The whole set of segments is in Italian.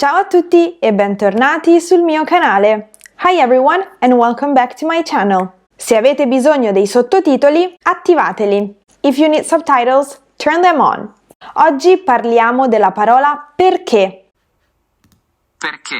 Ciao a tutti e bentornati sul mio canale. Hi everyone and welcome back to my channel. Se avete bisogno dei sottotitoli, attivateli. If you need subtitles, turn them on. Oggi parliamo della parola perché. Perché?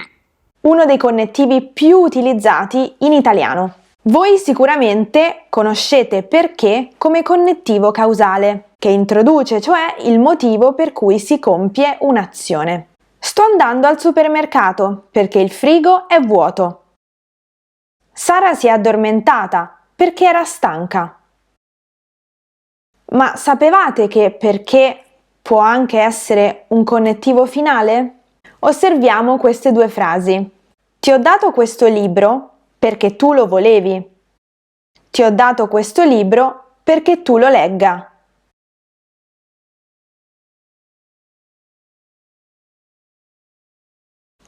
Uno dei connettivi più utilizzati in italiano. Voi sicuramente conoscete perché come connettivo causale, che introduce cioè il motivo per cui si compie un'azione. Sto andando al supermercato perché il frigo è vuoto. Sara si è addormentata perché era stanca. Ma sapevate che perché può anche essere un connettivo finale? Osserviamo queste due frasi. Ti ho dato questo libro perché tu lo volevi. Ti ho dato questo libro perché tu lo legga.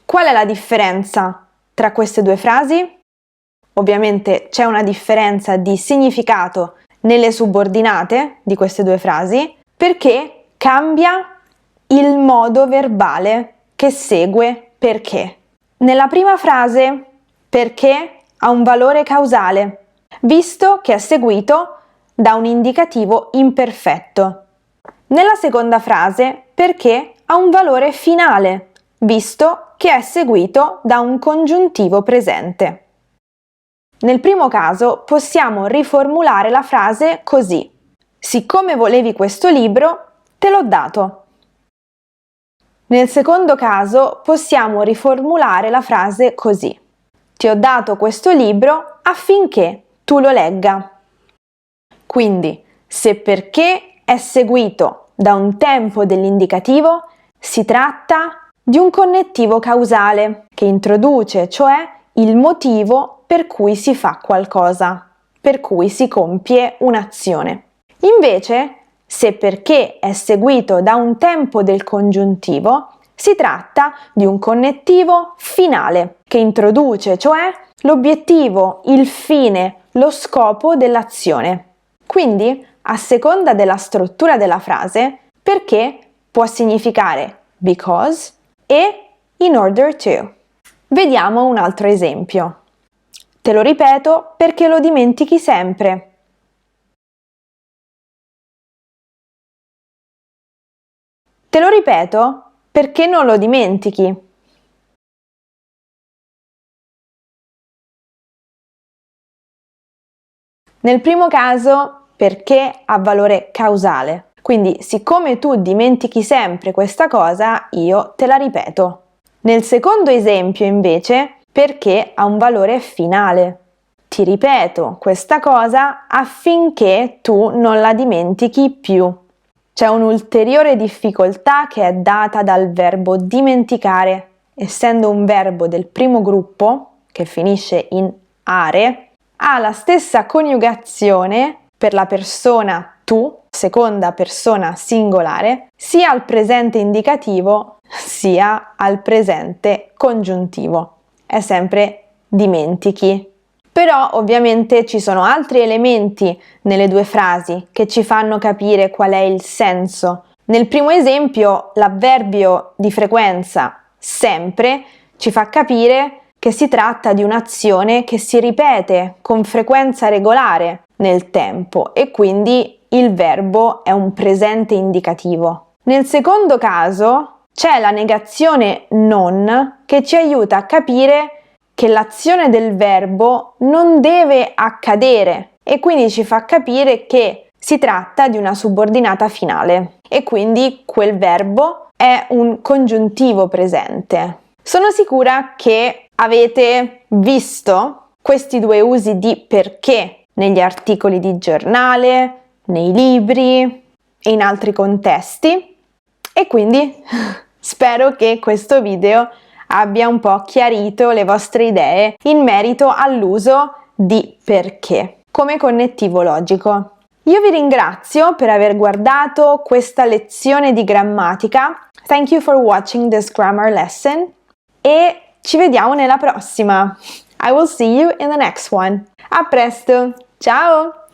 Qual è la differenza tra queste due frasi? Ovviamente c'è una differenza di significato nelle subordinate di queste due frasi perché cambia il modo verbale che segue perché. Nella prima frase perché ha un valore causale, visto che è seguito da un indicativo imperfetto. Nella seconda frase perché ha un valore finale, visto che è seguito da un congiuntivo presente. Nel primo caso possiamo riformulare la frase così: siccome volevi questo libro, te l'ho dato. Nel secondo caso possiamo riformulare la frase così: ti ho dato questo libro affinché tu lo legga. Quindi, se perché è seguito da un tempo dell'indicativo, si tratta di un connettivo causale che introduce cioè il motivo per cui si fa qualcosa, per cui si compie un'azione. Invece, se perché è seguito da un tempo del congiuntivo, si tratta di un connettivo finale che introduce cioè l'obiettivo, il fine, lo scopo dell'azione. Quindi, a seconda della struttura della frase, perché può significare because e in order to. Vediamo un altro esempio. Te lo ripeto perché lo dimentichi sempre. Te lo ripeto perché non lo dimentichi. Nel primo caso, perché ha valore causale. Quindi, siccome tu dimentichi sempre questa cosa, io te la ripeto. Nel secondo esempio, invece, perché ha un valore finale. Ti ripeto questa cosa affinché tu non la dimentichi più. C'è un'ulteriore difficoltà che è data dal verbo dimenticare. Essendo un verbo del primo gruppo, che finisce in are, ha la stessa coniugazione per la persona tu, seconda persona singolare, sia al presente indicativo sia al presente congiuntivo. È sempre dimentichi. Però ovviamente ci sono altri elementi nelle due frasi che ci fanno capire qual è il senso. Nel primo esempio, l'avverbio di frequenza sempre ci fa capire che si tratta di un'azione che si ripete con frequenza regolare nel tempo e quindi il verbo è un presente indicativo. Nel secondo caso c'è la negazione non che ci aiuta a capire che l'azione del verbo non deve accadere e quindi ci fa capire che si tratta di una subordinata finale e quindi quel verbo è un congiuntivo presente. Sono sicura che avete visto questi due usi di perché negli articoli di giornale, nei libri e in altri contesti e quindi spero che questo video abbia un po' chiarito le vostre idee in merito all'uso di perché come connettivo logico. Io vi ringrazio per aver guardato questa lezione di grammatica. Thank you for watching this grammar lesson e ci vediamo nella prossima. I will see you in the next one. A presto, ciao!